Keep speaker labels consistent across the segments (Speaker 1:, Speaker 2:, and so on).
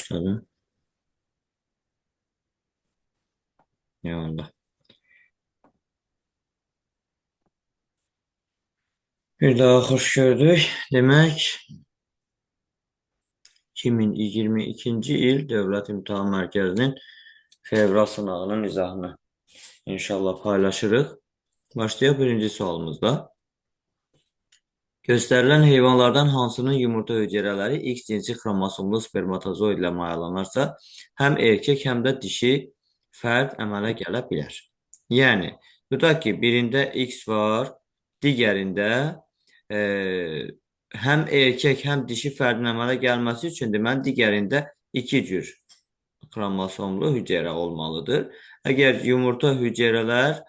Speaker 1: Başladım. Eyvallah. Bir daha hoş gördük. Demek 2022 il Dövlət İmtahan Mərkəzinin fevral sınavının izahını inşallah paylaşırıq. Başlayaq birinci sualımızda. Göstərilən heyvanlardan hansının yumurta hüceyrələri X cinsi xromosomlu spermatozoid ilə mayalanarsa, həm erkək, həm də dişi fərd əmələ gələ bilər. Yəni, tutaq ki, birində X var, digərində həm erkək, həm dişi fərdin əmələ gəlməsi üçün deməli, digərində iki cür xromosomlu hüceyrə olmalıdır. Əgər yumurta hüceyrələr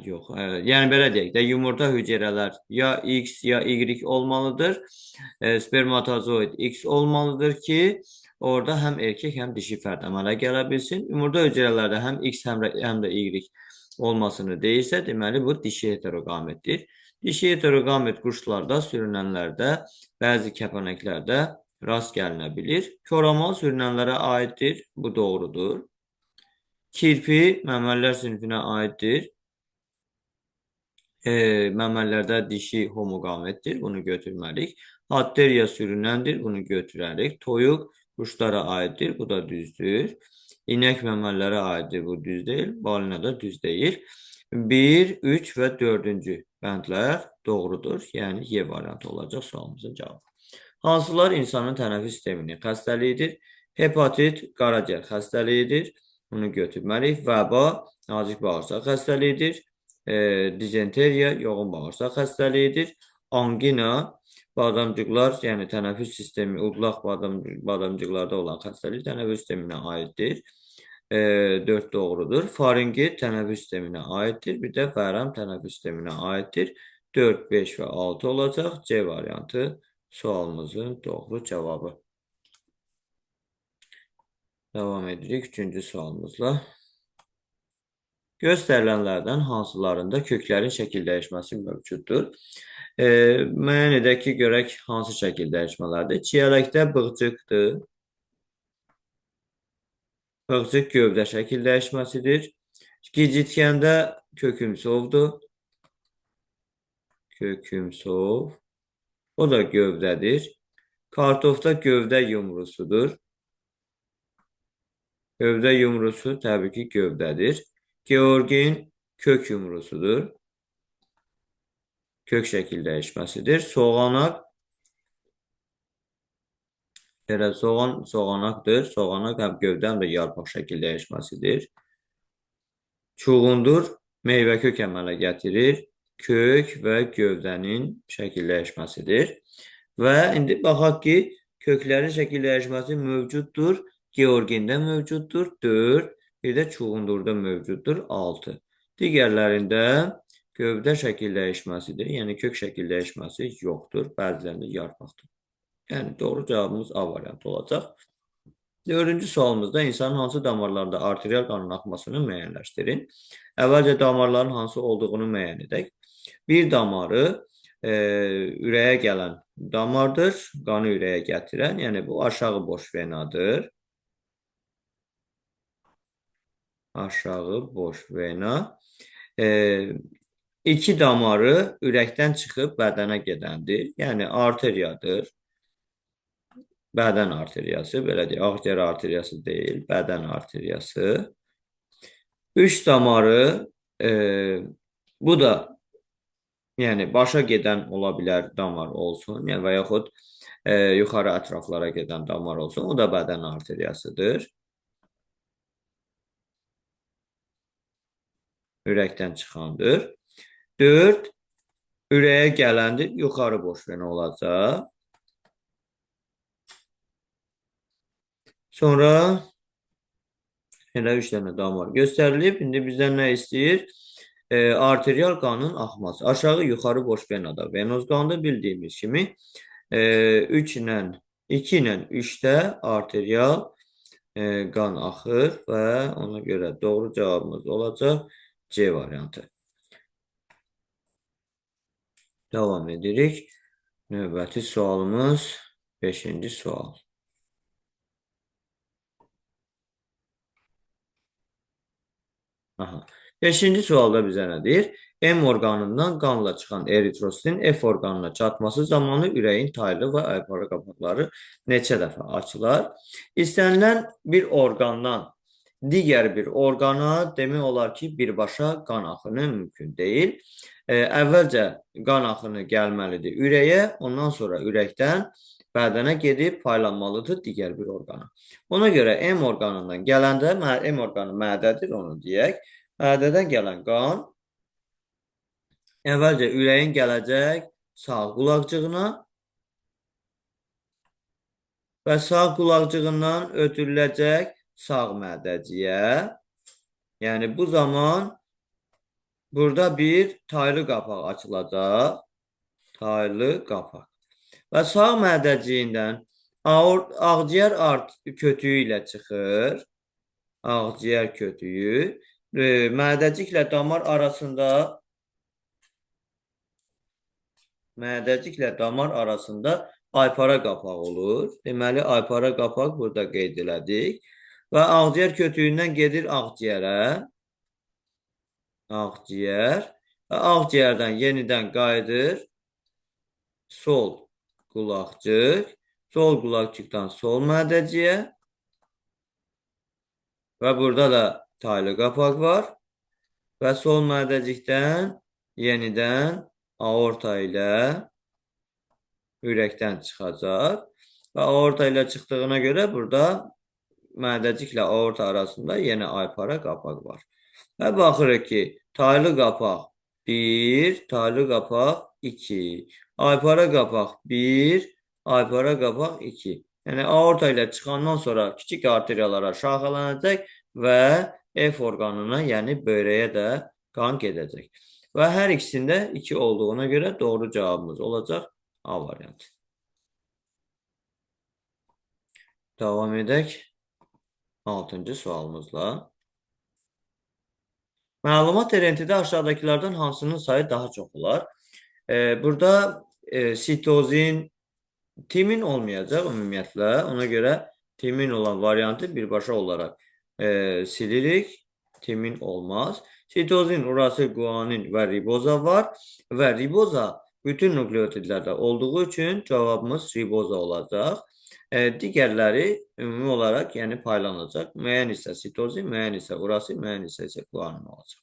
Speaker 1: yox. Yəni belə deyək də, yumurta hüceyrələr ya X ya Y olmalıdır. Spermatozoid X olmalıdır ki, orada həm erkək, həm dişi fərd əmələ gələ bilsin. Yumurta hüceyrələrdə həm X, həm də Y olmasını deyirsə, deməli bu dişi heteroqametdir. Dişi heteroqamet quşlarda, sürünənlərdə, bəzi kəpənəklərdə rast gəlinə bilir. Koramal sürünənlərə aiddir. Bu doğrudur. Kirpi məməlilər sinfinə aiddir. Məməllərdə dişi homoqametdir. Bunu götürməliyik. Hatteriya sürünəndir. Bunu götürərik. Toyuq quşlara aiddir. Bu da düzdür. İnək məməllərə aiddir. Bu düz deyil. Balina da düz deyil. 1, 3 və 4-cü bəndlər doğrudur. Yəni, Y variantı olacaq sualımızın cavabı. Hansılar insanın tənəffüs sisteminin xəstəliyidir? Hepatit qaraciyər xəstəliyidir. Bunu götürməliyik. Vəba nazik bağırsaq xəstəliyidir. Dizenteriya yoğun bağırsaq xəstəliyidir. Angina badamcıqlar, yəni tənəffüs sistemi, udlaq badamcıqlarda olan xəstəlik tənəffüs sisteminə aiddir. 4 doğrudur. Faringit tənəffüs sisteminə aiddir. Bir də vərəm tənəffüs sisteminə aiddir. 4, 5 və 6 olacaq. C variantı sualımızın doğru cavabı. Davam edirik 3-cü sualımızla. Göstərilənlərdən hansılarında köklərin şəkil dəyişməsi mövcuddur? Müəyyən edək ki, görək hansı şəkil dəyişmələrdir. Çiyələkdə bığcıqdır. Bığcıq gövdə şəkil dəyişməsidir. Gicitkəndə kökümsovdur. Kökümsov. O da gövdədir. Kartofda gövdə yumrusudur. Gövdə yumrusu təbii ki, gövdədir. Georgin kök yumrusudur. Kök şəkil dəyişməsidir. Soğanaq soğanaqdır. Soğanaq həm gövdə, həm də yarpaq şəkil dəyişməsidir. Çuğundur meyvə kök əmələ gətirir. Kök və gövdənin şəkil dəyişməsidir. Və indi baxaq ki, köklərin şəkil dəyişməsi mövcuddur. Georgində mövcuddur. 4. Bir də çuğundurda mövcuddur. 6. Digərlərində gövdə şəkil dəyişməsidir. Yəni kök şəkil dəyişməsi yoxdur. Bəzilərində yarpaqdır. Yəni doğru cavabımız A variantı olacaq. 4-cü sualımızda insanın hansı damarlarında arterial qanın axmasını müəyyənləşdirin. Əvvəlcə damarların hansı olduğunu müəyyən edək. Bir damarı ürəyə gələn damardır. Qanı ürəyə gətirən. Yəni bu aşağı boş venadır. Aşağı boş vena. İki damarı ürəkdən çıxıb bədənə gedəndir. Yəni arteriyadır. Bədən arteriyası, belə deyək, akciğer arteriyası deyil, bədən arteriyası. 3 damarı, bu da yəni başa gedən ola bilər damar olsun, yəni və yaxud yuxarı ətraflara gedən damar olsun, o da bədən arteriyasıdır. Ürəkdən çıxandır. 4, ürəyə gələndir, yuxarı boş vena olacaq. Sonra elə 3 dənə damar göstərilib. İndi bizdən nə istəyir? Arterial qanın axması. Aşağı yuxarı boş venada venoz qandır bildiyimiz kimi. 2 ilə 3-də arterial qan axır və ona görə doğru cavabımız olacaq C variantı. Davam edirik. Növbəti sualımız 5-ci sual. Aha. Beşinci sualda bizə nə deyir? M orqanından qanla çıxan eritrositin F orqanına çatması zamanı ürəyin taylı və aypara qapaqları neçə dəfə açılar? İstənilən bir orqandan digər bir orqana demək olar ki, birbaşa qan axını mümkün deyil. Əvvəlcə qan axını gəlməlidir ürəyə, ondan sonra ürəkdən bədənə gedib paylanmalıdır digər bir orqana. Ona görə M orqanından gələndə, M orqanı mədədir, onu deyək. Mədədən gələn qan əvvəlcə ürəyin gələcək sağ qulaqcığına və sağ qulaqcığından ötürüləcək sağ mədəciyə. Yəni bu zaman burada bir taylı qapaq açılacaq. Taylı qapaq. Və sağ mədəciyindən ağciyər kötüyü ilə çıxır. Ağciyər kötüyü. Mədəciklə damar arasında aypara qapaq olur. Deməli, aypara qapaq burada qeyd elədik. Və ağciyər kötüyündən gedir ağciyərə. Ağciyər. Və ağciyərdən yenidən qayıdır sol qulaqcıq. Sol qulaqcıqdan sol mədəciyə. Və burada da taylı qapaq var. Və sol mədəcikdən yenidən aorta ilə ürəkdən çıxacaq. Və aorta ilə çıxdığına görə burada mədəciklə aorta arasında yenə aypara qapaq var. Və baxırıq ki, taylı qapaq 1, taylı qapaq 2, aypara qapaq 1, aypara qapaq 2. Yəni aorta ilə çıxandan sonra kiçik arteriyalara şaxalanacaq və F orqanına, yəni böyrəyə də qan gedəcək. Və hər ikisində 2 olduğuna görə doğru cavabımız olacaq A variantı. Davam edək 6-cı sualımızla. Məlumat rentində aşağıdakilərdən hansının sayı daha çox olar? Burada sitozin, timin olmayacaq ümumiyyətlə. Ona görə timin olan variantı birbaşa olaraq silirik. Timin olmaz. Sitozin, urasil, guanin və riboza var. Və riboza bütün nukleotidlərdə olduğu üçün cavabımız riboza olacaq. Digərləri ümumi olaraq yəni paylanacaq. Müəyyən isə sitozin, müəyyən isə urasil, müəyyən isə guanin olacaq.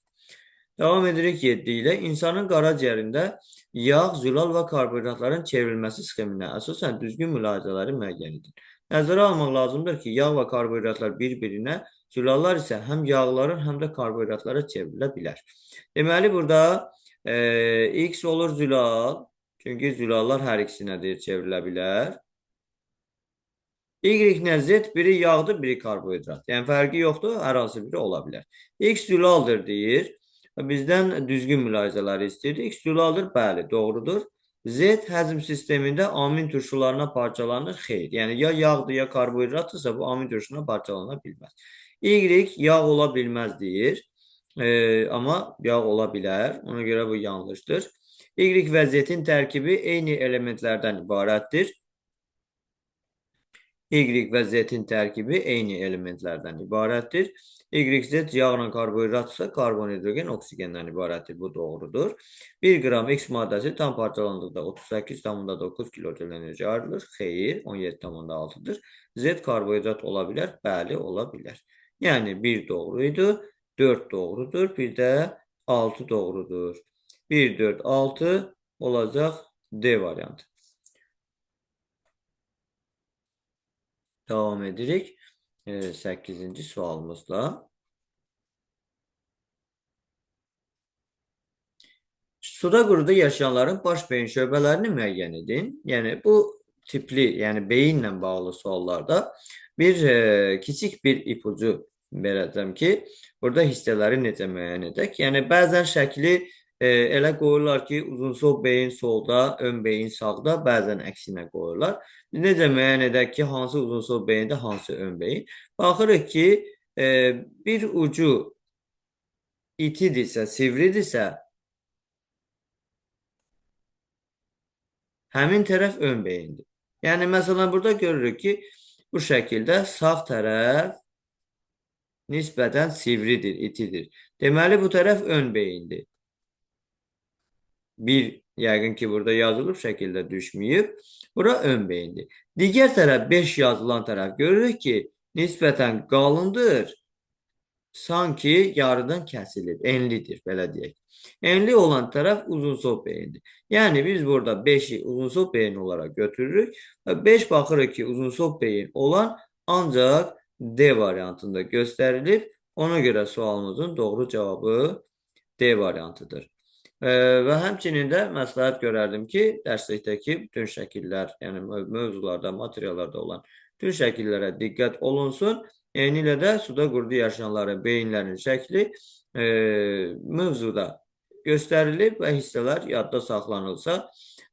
Speaker 1: Davam edirik 7 ilə. İnsanın qaraciyərində yağ, zülal və karbohidratların çevrilməsi sxeminə əsasən düzgün mülahizələri müəyyən edin. Nəzərə almaq lazımdır ki, yağ və karbohidratlar bir-birinə, zülallar isə həm yağların, həm də karbohidratlara çevrilə bilər. Deməli, burada X olur zülal, çünki zülallar hər ikisinə çevrilə bilər. Y nə Z, biri yağdır, biri karbohidrat. Yəni, fərqi yoxdur, hər hansı biri ola bilər. X zülaldır deyir. Bizdən düzgün mülahizələri istəyir. X zülaldır, bəli, doğrudur. Z həzm sistemində amin turşularına parçalanır, xeyr. Yəni, ya yağdır, ya karbohidratdırsa bu amin turşuna parçalana bilməz. Y yağ ola bilməz deyir. Amma yağ ola bilər. Ona görə bu yanlışdır. Y və Z-in tərkibi eyni elementlərdən ibarətdir. Y və Z-in tərkibi eyni elementlərdən ibarətdir. YZ yağla karbohidratsa karbon, hidrogen, oksigendən ibarətdir. Bu doğrudur. 1 qram X maddəsi tam parçalandıqda 38,9 kilojül enerji ayrılır. Xeyr, 17,6-dır. Z karbohidrat ola bilər? Bəli, ola bilər. Yəni 1 doğruydu, 4 doğrudur, bir də 6 doğrudur. 1, 4, 6 olacaq D variantı. Davam edirik 8-ci sualımızla. Suda quruda yaşayanların baş beyin şöbələrini müəyyən edin. Yəni, bu tipli, yəni beyinlə bağlı suallarda bir kiçik bir ipucu verəcəm ki, burada hissələri necə müəyyən edək. Yəni, bəzən şəkli elə qoyurlar ki, uzunsol beyin solda, ön beyin sağda, bəzən əksinə qoyurlar. Biz necə müəyyən edək ki, hansı uzunsol beyində, hansı ön beyin? Baxırıq ki, bir ucu itidirsə, sivridirsə, Həmin tərəf ön beyindir. Yəni, məsələn, burada görürük ki, bu şəkildə sağ tərəf nisbətən sivridir, itidir. Deməli, bu tərəf ön beyindir. Bir, yəqin ki, burada yazılıb şəkildə düşməyib. Bura ön beyindir. Digər tərəf 5 yazılan tərəf görürük ki, nisbətən qalındır. Sanki yarıdan kəsilib, enlidir, belə deyək. Enli olan tərəf uzunsov beyindir. Yəni, biz burada 5-i uzunsov beyin olaraq götürürük və 5 baxırıq ki, uzunsov beyin olan ancaq D variantında göstərilir. Ona görə sualımızın doğru cavabı D variantıdır. Və həmçinin də məsləhət görərdim ki, dərslikdəki bütün şəkillər, yəni mövzularda, materiallarda olan bütün şəkillərə diqqət olunsun. Eynilə də suda quruda yaşayanların beyinlərinin şəkli mövzuda göstərilib və hissələr yadda saxlanılsa,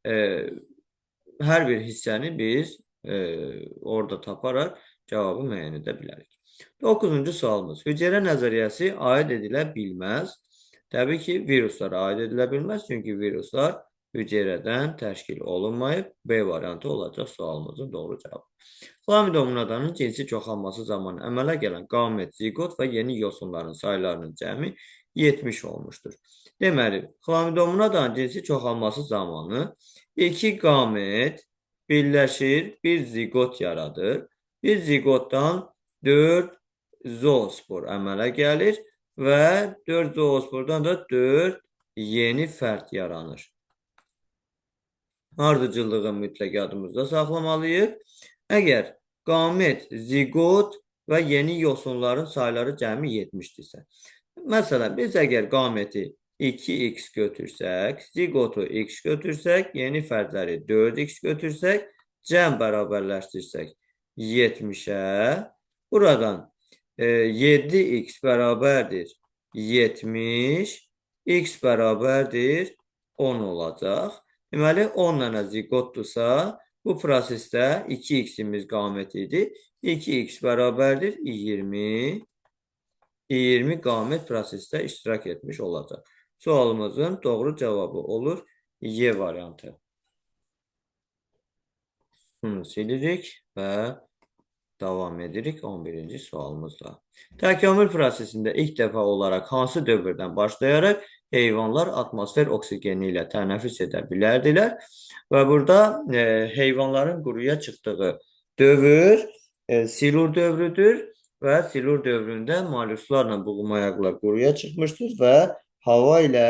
Speaker 1: hər bir hissəni biz orada taparaq cavabı müəyyən edə bilərik. 9-cu sualımız. Hüceyrə nəzəriyyəsi aid edilə bilməz. Təbii ki, viruslara aid edilə bilməz, çünki viruslar hüceyrədən təşkil olunmayıb. B variantı olacaq sualımızın doğru cavabı. Xlamidomonadanın cinsi çoxalması zamanı əmələ gələn qamət, ziqot və yeni yosunların saylarının cəmi 70 olmuşdur. Deməli, xlamidomonadanın cinsi çoxalması zamanı 2 qamət birləşir, bir ziqot yaradır. Bir ziqotdan 4 zoospor əmələ gəlir və 4 zoospordan da 4 yeni fərd yaranır. Ardıcıllığı mütləq yadımızda saxlamalıyıq. Əgər qamət, ziqot və yeni yosunların sayları cəmi 70-dirsə. Məsələn, biz əgər qaməti 2x götürsək, ziqotu x götürsək, yeni fərdləri 4x götürsək, cəm bərabərləşdirsək 70-ə, buradan 7x bərabərdir 70, x bərabərdir 10 olacaq. Deməli, 10 dənə ziqotdursa, bu prosesdə 2x-imiz qamət idi. 2x bərabərdir 20. 20 qamət prosesdə iştirak etmiş olacaq. Sualımızın doğru cavabı olur Y variantı. Bunu silirik və davam edirik 11-ci sualımızla. Təkamül prosesində ilk dəfə olaraq hansı dövrdən başlayaraq heyvanlar atmosfer oksigeni ilə tənəffüs edə bilərdilər? Və burada heyvanların quruya çıxdığı dövr silur dövrüdür və silur dövründə mollusklarla buğumayaqlar quruya çıxmışdır və hava ilə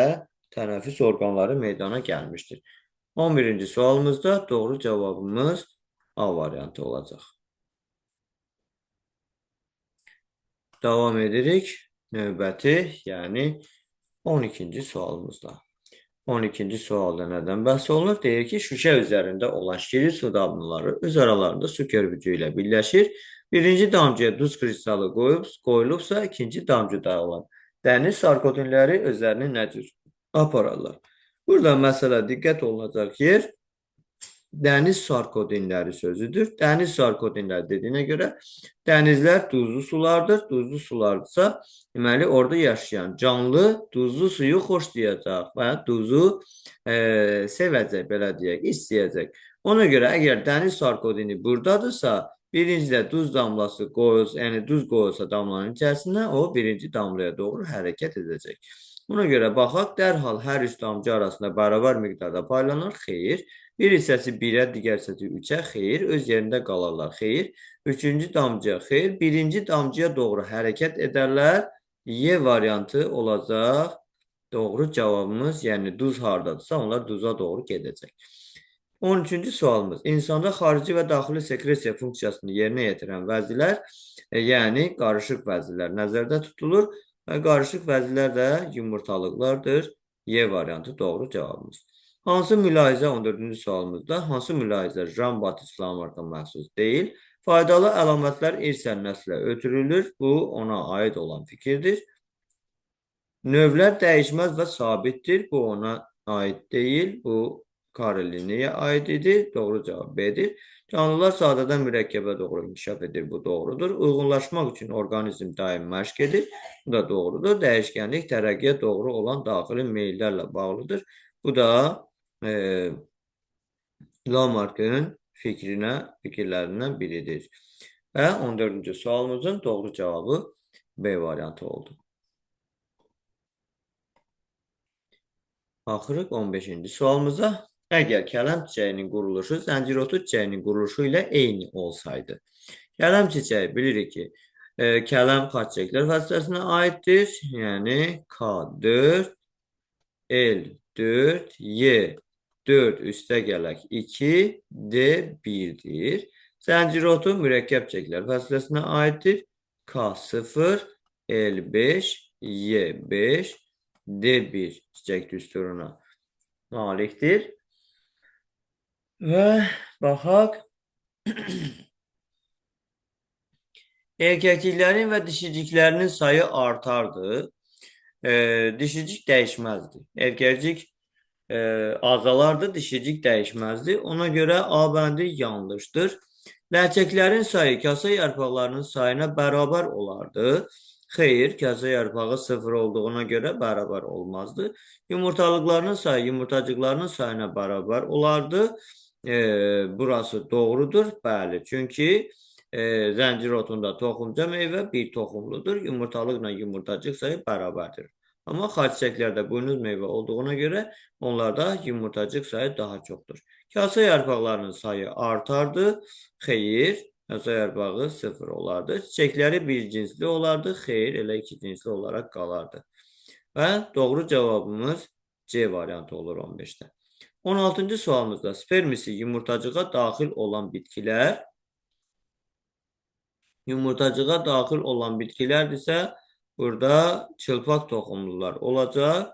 Speaker 1: tənəffüs orqanları meydana gəlmişdir. 11-ci sualımızda doğru cavabımız A variantı olacaq. Davam edirik növbəti, yəni 12-ci sualımızda. 12-ci sualda nədən bəhs olunur? Deyir ki, şüşə üzərində olan şirin su damlaları öz aralarında su körpücüyü ilə birləşir. Birinci damcıya duz kristalı qoyulubsa, ikinci damcıda olan dəniz sarkotinləri özlərini nə cür apararlar? Burada məsələ diqqət olunacaq yer dəniz sarkotinləri sözüdür. Dəniz sarkotinləri dediyinə görə dənizlər duzlu sulardır. Duzlu sulardırsa, deməli orada yaşayan canlı duzlu suyu xoşlayacaq və duzu sevəcək, belə deyək, istəyəcək. Ona görə əgər dəniz sarkotini buradadırsa, birincidə duz damlası qoyulsa, yəni duz qoyulsa damlanın içərisinə, o birinci damlaya doğru hərəkət edəcək. Buna görə baxaq, dərhal hər üç damcı arasında bərabər miqdarda paylanır, xeyr. Bir hissəsi 1-ə, digər hissəsi 3-ə, xeyr. Öz yerində qalarlar, xeyr. Üçüncü damcıya, xeyr. Birinci damcıya doğru hərəkət edərlər. Y variantı olacaq. Doğru cavabımız, yəni duz hardadırsa, onlar duza doğru gedəcək. 13-cü sualımız. İnsanda xarici və daxili sekresiya funksiyasını yerinə yetirən vəzilər, yəni qarışıq vəzilər nəzərdə tutulur. Qarışıq vəzilər də yumurtalıqlardır. Y variantı doğru cavabımız. Hansı mülahizə 14-cü sualımızda, hansı mülahizə Jean-Baptiste Lamarck'a məxsus deyil? Faydalı əlamətlər irsən nəslə ötürülür. Bu, ona aid olan fikirdir. Növlər dəyişməz və sabitdir. Bu, ona aid deyil. Bu, Karoliniyə aid idi. Doğru cavab B-dir. Canlılar sadədən mürəkkəbə doğru inkişaf edir. Bu, doğrudur. Uyğunlaşmaq üçün orqanizm daim məşq edir. Bu da doğrudur. Dəyişkənlik tərəqqiyə doğru olan daxili meyllərlə bağlıdır. Bu da Lamarck'ın fikirlerinden biridir. Və 14-cü sualımızın doğru cevabı B variantı oldu. Baxırıq 15-ci sualımıza. Əgər kələm çiçəyinin quruluşu zəncirotu çiçəyinin quruluşu ilə eyni olsaydı. Kələm çiçəyi bilirik ki, kələm xaç çiçəklər fəsiləsinə aiddir. Yəni K4, L4, Y4 üstə gələk 2, D1-dir. Zəncirotu mürəkkəb çiçəklər fəsiləsinə aiddir. K0, L5, Y5, D1 çiçək düsturuna malikdir. Və baxaq. Erkəkliklərin və dişiciklərinin sayı artardı. Dişicik dəyişməzdi. Erkəkcik azalardı, dişicik dəyişməzdi. Ona görə A bəndi yanlışdır. Ləçəklərin sayı kasa yarpaqlarının sayına bərabər olardı. Xeyr, kasa yarpağı 0 olduğuna görə bərabər olmazdı. Yumurtalıqlarının sayı yumurtacıqlarının sayına bərabər olardı. Burası doğrudur. Bəli, çünki zəncir otunda toxumca meyvə bir toxumludur. Yumurtalıqla yumurtacıq sayı bərabərdir. Amma xaç çiçəklərdə buynuz meyvə olduğuna görə onlarda yumurtacıq sayı daha çoxdur. Kasa yarpaqlarının sayı artardı. Xeyr, kasa yarpağı 0 olardı. Çiçəkləri bir cinsli olardı. Xeyr, elə iki cinsli olaraq qalardı. Və doğru cavabımız C variantı olur 15-də. 16-cı sualımızda spermisi yumurtacığa daxil olan bitkilər bitkilərdirsə, burada çılpaq toxumlular olacaq.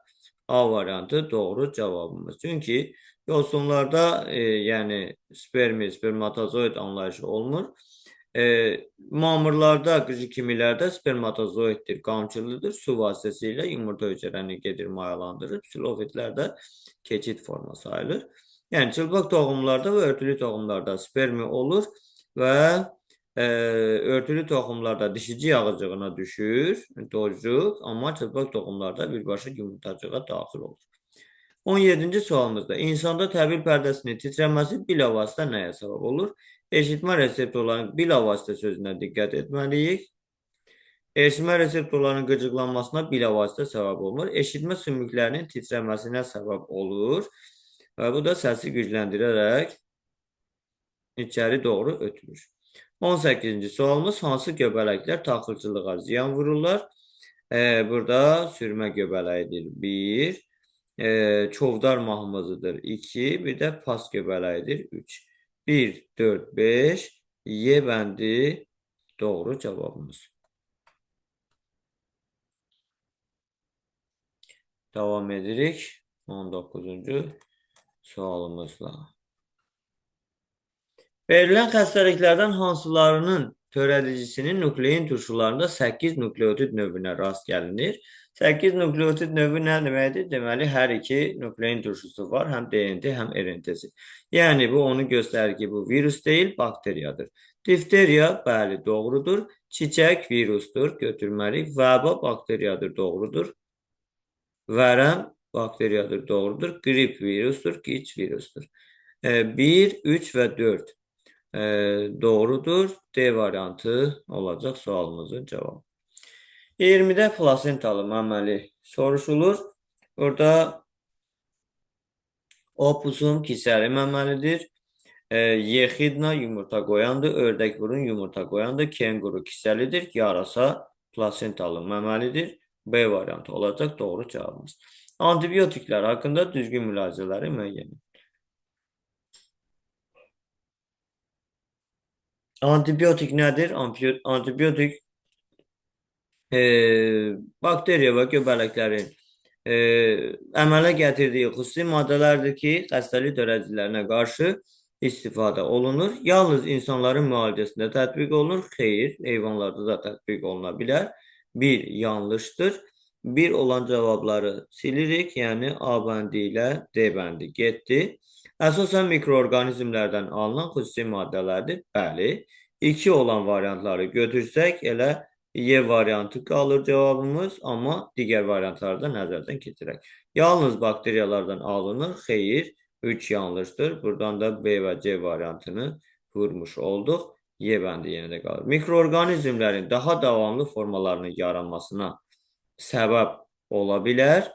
Speaker 1: A variantı doğru cavabımız. Çünki yosunlarda yəni spermi, spermatozoid anlayışı olmur. Mamırlarda, qıcıkimilərdə spermatozoiddir, qamçılıdır. Su vasitəsilə yumurta hücrəni gedir, mayalandırır. Psilofitlərdə keçid forma sayılır. Yəni çılpaq toxumlarda və örtülü toxumlarda spermi olur və örtülü toxumlarda dişici yağıcığına düşür, docuq, amma çılpaq toxumlarda birbaşa yumurtacığa daxil olur. 17-ci sualımızda insanda təbil pərdəsinin titrəməsi bilavasitə nəyə səbəb olur? Eşitmə reseptorlarının bilavasitə sözünə diqqət etməliyik. Eşitmə reseptorlarının qıcıqlanmasına bilavasitə səbəb olmur. Eşitmə sümüklərinin titrəməsinə səbəb olur. Və bu da səsi gücləndirərək içəri doğru ötürür. 18-ci sualımız hansı göbələklər taxılçılığa ziyan vururlar? Burada sürmə göbələyidir 1, çovdar mahmızıdır 2, bir də pas göbələyidir 3. 1, 4, 5, Y bəndi doğru cavabımız. Davam edirik 19-cu sualımızla. Verilən xəstəliklərdən hansılarının törədicisinin nuklein turşularında 8 nukleotid növünə rast gəlinir? 8 nukleotid növü nə deməkdir? Deməli, hər iki nuklein turşusu var, həm DNT, həm RNT-si. Yəni, bu onu göstərir ki, bu virus deyil, bakteriyadır. Difteriya, bəli, doğrudur. Çiçək virusdur, götürməliyik. Vəba bakteriyadır, doğrudur. Vərəm bakteriyadır, doğrudur. Qrip virusdur, qiç virusdur. 1, 3 və 4 doğrudur. D variantı olacaq sualımızın cavabı. 20-də plasentalı məməli soruşulur. Burada opusum kisəli məməlidir. Yexidna yumurta qoyandır. Ördək burun yumurta qoyandır. Kenguru kisəlidir. Yarasa plasentalı məməlidir. B variantı olacaq doğru cavabımız. Antibiotiklər haqqında düzgün mülahizələri müəyyən edin. Antibiotik nədir? Antibiotik bakteriya və göbələklərin əmələ gətirdiyi xüsusi maddələrdir ki, xəstəlik törədicilərinə qarşı istifadə olunur. Yalnız insanların müalicəsində tətbiq olunur. Xeyr, heyvanlarda da tətbiq oluna bilər. 1 yanlışdır. 1 olan cavabları silirik. Yəni A bəndi ilə D bəndi getdi. Əsasən mikroorqanizmlərdən alınan xüsusi maddələrdir. Bəli. 2 olan variantları götürsək, elə Y variantı qalır cavabımız, amma digər variantları da nəzərdən keçirək. Yalnız bakteriyalardan alınır. Xeyr, 3 yanlışdır. Buradan da B və C variantını vurmuş olduq. Y bəndi yenə də qalır. Mikroorqanizmlərin daha davamlı formalarının yaranmasına səbəb ola bilər.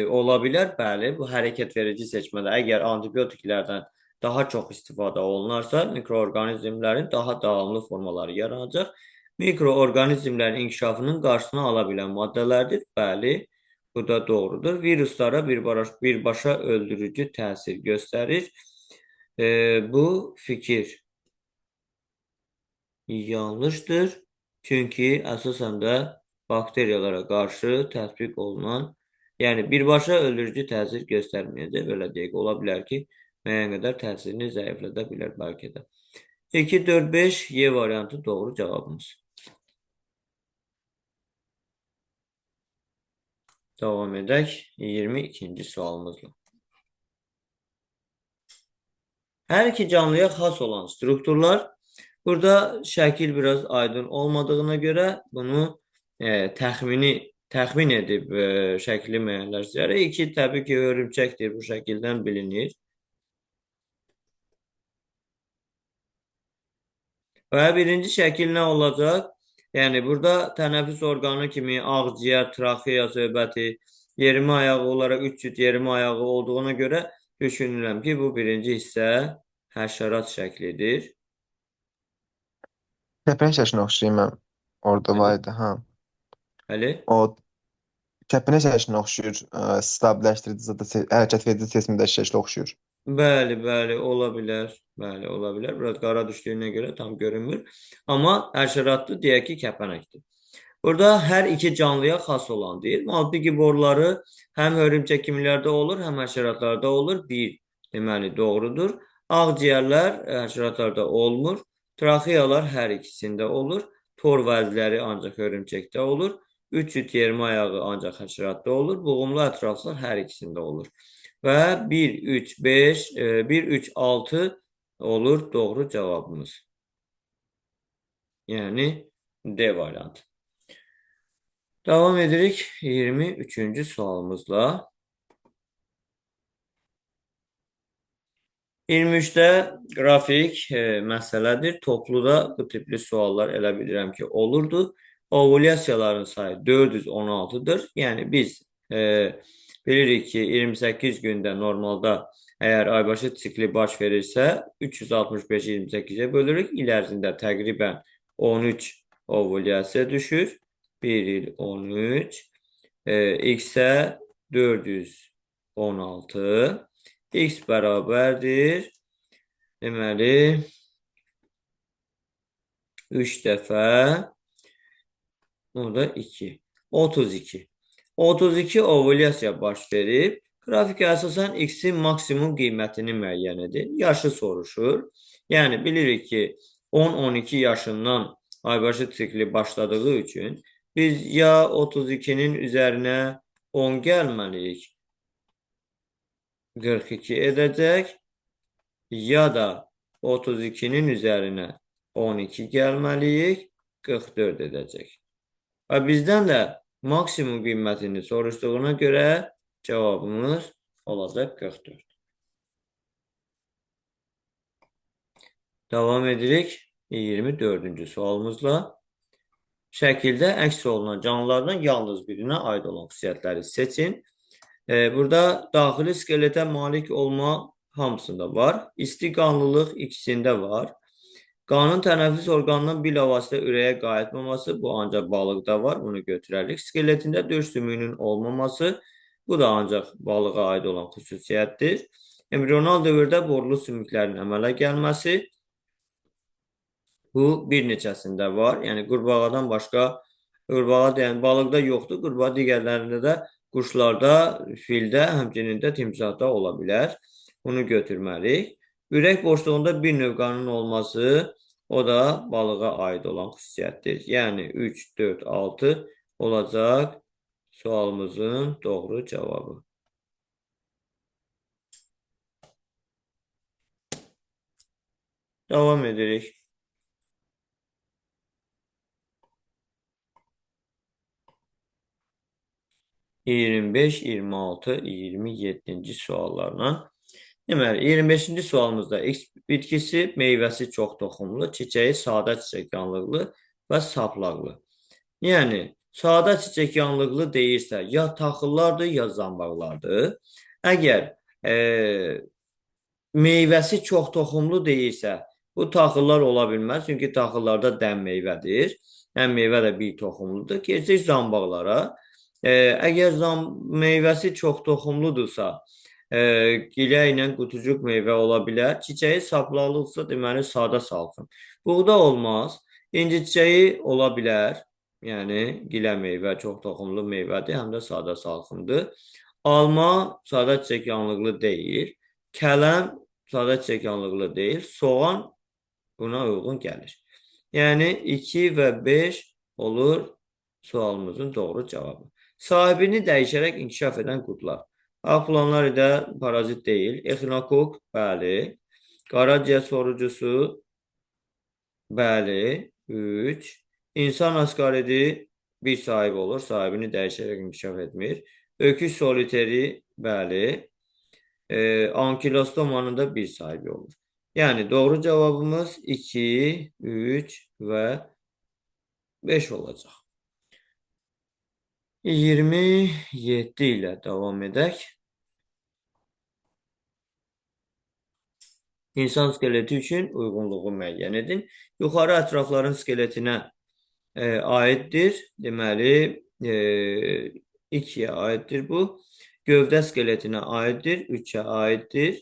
Speaker 1: Ola bilər, bəli. Bu hərəkət verici seçmədə əgər antibiotiklərdən daha çox istifadə olunarsa, mikroorqanizmlərin daha davamlı formaları yaranacaq. Mikroorqanizmlərin inkişafının qarşısını ala bilən maddələrdir. Bəli, bu da doğrudur. Viruslara birbaşa öldürücü təsir göstərir. Bu fikir yanlışdır. Çünki əsasən də bakteriyalara qarşı tətbiq olunan, yəni birbaşa öldürücü təsir göstərməyəcək. Belə deyək, ola bilər ki, müəyyən qədər təsirini zəiflədə bilər bəlkə də. 2, 4, 5 Y variantı doğru cavabımız. Davam edək 22-ci sualımızla. Hər iki canlıya xas olan strukturlar, burada şəkil biraz aydın olmadığına görə bunu təxmin edib şəkli müəyyənləşdirərək. 2 təbii ki, hörümçəkdir, bu şəkildən bilinir. Və birinci şəkil nə olacaq? Yəni, burada tənəffüs orqanı kimi ağciyər, traxeya söhbəti, yerimi ayağı olaraq 3 cüt yerimi ayağı olduğuna görə düşünürəm ki, bu birinci hissə həşərat şəklidir.
Speaker 2: Kəpənək şəklinə oxşayır mən. Orada var idi, ha.
Speaker 1: Bəli.
Speaker 2: O kəpənək şəklinə oxşayır. Stabilləşdirici zada hərəkət verici seçmədəki şəklə oxşayır.
Speaker 1: Bəli, bəli, ola bilər. Bəli, ola bilər. Biraz qara düşdüyünə görə tam görünmür. Amma həşəratdır, deyək ki, kəpənəkdir. Burada hər iki canlıya xas olan deyir. Maddi giborları həm hörümçək kimilərdə olur, həm həşəratlarda olur. 1 deməli doğrudur. Ağciyərlər həşəratlarda olmur. Traxeyalar hər ikisində olur. Tor vəzləri ancaq hörümçəkdə olur. 3 cüt yerimi ayağı ancaq həşəratda olur. Buğumlu ətraflar hər ikisində olur. Və 1, 3, 5, 1, 3, 6 olur doğru cavabımız. Yəni D variantı. Davam edirik 23-cü sualımızla. 23-də qrafik məsələdir. Topluda bu tipli suallar elə bilirəm ki, olurdu. Ovulyasiyaların sayı 416-dır. Yəni biz bilirik ki, 28 gündə normalda əgər aybaşı sikli baş verirsə, 365-i 28-ə bölürük. İl ərzində təqribən 13 ovulyasiya düşür. 1 il 13. X-ə 416. X bərabərdir. Deməli, 3 dəfə, o da 2. 32. 32 ovulyasiya baş verib. Qrafikə əsasən X-in maksimum qiymətini müəyyən edir. Yaşı soruşur. Yəni, bilirik ki, 10-12 yaşından aybaşı sikli başladığı üçün biz ya 32-nin üzərinə 10 gəlməliyik, 42 edəcək, ya da 32-nin üzərinə 12 gəlməliyik, 44 edəcək. Və bizdən də maksimum qiymətini soruşduğuna görə cavabımız olacaq 44. Davam edirik 24-cü sualımızla. Şəkildə əks olunan canlılardan yalnız birinə aid olan xüsusiyyətləri seçin. Burada daxili skeletə malik olma hamısında var. İsti qanlılıq ikisində var. Qanın tənəffüs orqanından bilavasitə ürəyə qayıtmaması, bu ancaq balıqda var, bunu götürərik. Skeletində döş sümüyünün olmaması, bu da ancaq balığa aid olan xüsusiyyətdir. Embrional dövrdə borulu sümüklərin əmələ gəlməsi, bu bir neçəsində var. Yəni, qurbağadan başqa, qurbağa deyən balıqda yoxdur. Qurbağa digərlərində də, quşlarda, fildə, həmçinin də timsahda ola bilər. Bunu götürməliyik. Ürək boşluğunda bir növ qanın olması, o da balığa aid olan xüsusiyyətdir. Yəni, 3, 4, 6 olacaq sualımızın doğru cavabı. Davam edirik. 25, 26, 27-ci suallarla. Deməli, 25-ci sualımızda X bitkisi meyvəsi çox toxumlu, çiçəyi sadə çiçəkyanlıqlı və saplaqlı. Yəni, sadə çiçəkyanlıqlı deyirsə, ya taxıllardır, ya zambaqlardır. Əgər meyvəsi çox toxumlu deyirsə, bu taxıllar ola bilməz. Çünki taxıllarda dəm meyvədir. Dəm meyvə də bir toxumludur. Keçək zambaqlara. Əgər meyvəsi çox toxumludursa, gilə ilə qutucuq meyvə ola bilər. Çiçəyi saplaqlıdırsa, deməli sadə salxım. Buğda olmaz. İnci çiçəyi ola bilər. Yəni, gilə meyvə çox toxumlu meyvədir, həm də sadə salxımdır. Alma sadə çiçəkyanlıqlı deyil. Kələm sadə çiçəkyanlıqlı deyil. Soğan buna uyğun gəlir. Yəni 2 və 5 olur sualımızın doğru cavabı. Sahibini dəyişərək inkişaf edən qurdlar. Aklanlar ilə parazit deyil. Exinokok, bəli. Qaraciyər sorucusu, bəli. 3. İnsan askaridi bir sahibi olur. Sahibini dəyişərək inkişaf etmir. Öküz soliteri, bəli. Ankilostomanın da bir sahibi olur. Yəni doğru cavabımız 2, 3 və 5 olacaq. 27 ilə davam edək. İnsan skeleti üçün uyğunluğu müəyyən edin. Yuxarı ətrafların skeletinə aiddir. Deməli, 2-yə aiddir bu. Gövdə skeletinə aiddir. 3-ə aiddir.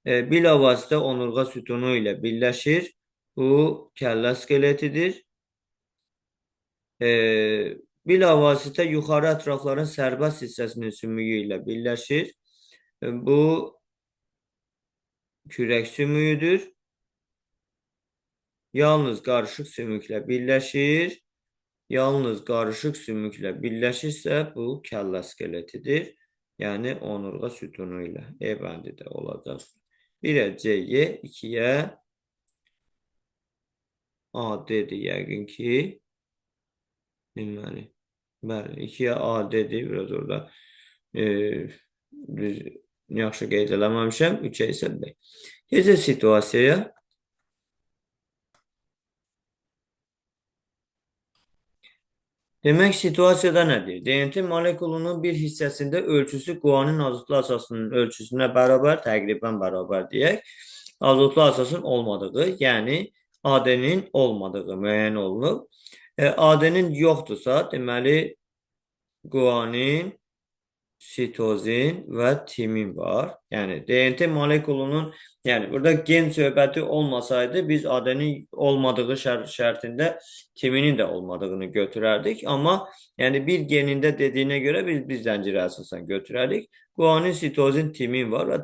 Speaker 1: Bilavasitə onurğa sütunu ilə birləşir. Bu, kəllə skeletidir. Bilavasitə yuxarı ətrafların sərbəst hissəsinin sümüyü ilə birləşir. Bu, kürək sümüyüdür. Yalnız qarışıq sümüklə birləşir. Yalnız qarışıq sümüklə birləşirsə, bu kəllə skeletidir. Yəni, onurğa sütunu ilə. E bəndi də olacaq. 1-ə C-yə, 2-yə A-D-dir yəqin ki. Deməli, bəli, 2-yə A-D-dir. Biraz orada yaxşı qeyd eləməmişəm. 3-ə isə B. Keçək situasiyaya. Demək, situasiyada nədir? DNT molekulunun bir hissəsində ölçüsü guanin azotlu əsasının ölçüsünə bərabər, təqribən bərabər deyək. Azotlu əsasın olmadığı, yəni AD'nin olmadığı müəyyən olunub. AD'nin yoxdursa, deməli guanin, sitozin və timin var. Yəni, DNT molekulunun, yəni burada gen söhbəti olmasaydı, biz AD'nin olmadığı şərtində timinin də olmadığını götürərdik. Amma yəni bir genində dediyinə görə biz zəncirə əsasən götürərik. Guanin, sitozin, timin var və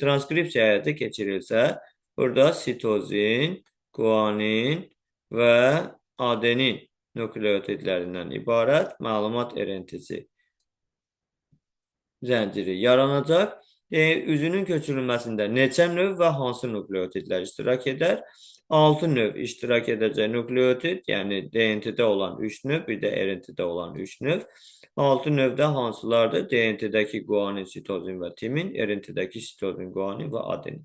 Speaker 1: transkripsiya həyata keçirilsə, burada sitozin, guanin və AD'nin nukleotidlərindən ibarət məlumat erintisi zənciri yaranacaq. Üzünün köçürülməsində neçə növ və hansı nukleotidlər iştirak edər? 6 növ iştirak edəcək nukleotid, yəni DNT-də olan 3 növ, bir də RNT-də olan 3 növ. 6 növdə hansılardır? DNT-dəki guanin, sitozin və timin, RNT-dəki sitozin, guanin və adenin.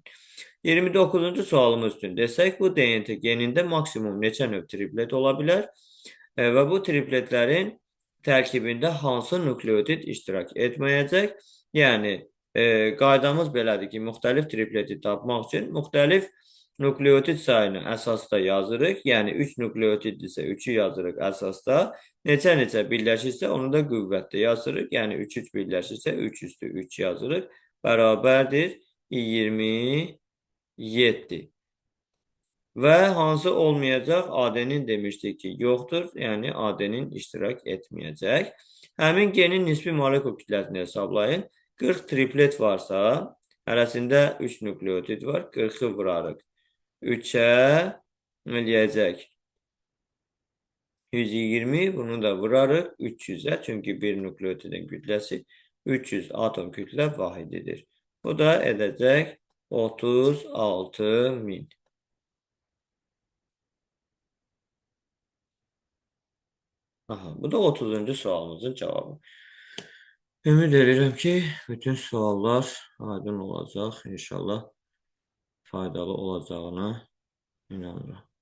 Speaker 1: 29-cu sualımız üçün desək, bu DNT genində maksimum neçə növ triplet ola bilər? Və bu tripletlərin tərkibində hansı nukleotid iştirak etməyəcək? Yəni, qaydamız belədir ki, müxtəlif tripleti tapmaq üçün müxtəlif nukleotid sayını əsasda yazırıq. Yəni, 3 nukleotiddirsə 3-ü yazırıq əsasda. Neçə-neçə birləşirsə, onu da qüvvətdə yazırıq. Yəni, 3-3 birləşirsə 3 üstü 3 yazırıq. Bərabərdir 27. Və hansı olmayacaq? AD'nin demişdik ki, yoxdur. Yəni, AD'nin iştirak etməyəcək. Həmin genin nisbi molekul kütləsini hesablayın. 40 triplet varsa, hərəsində 3 nukleotid var. 40-ı vurarıq. 3-ə eləyəcək. 120, bunu da vurarıq 300-ə. Çünki bir nukleotidin kütləsi 300 atom kütlə vahididir. Bu da edəcək 36.000. Aha, bu da 30-cu sualımızın cavabı. Ümid edirəm ki, bütün suallar aydın olacaq. İnşallah faydalı olacağına inanıram.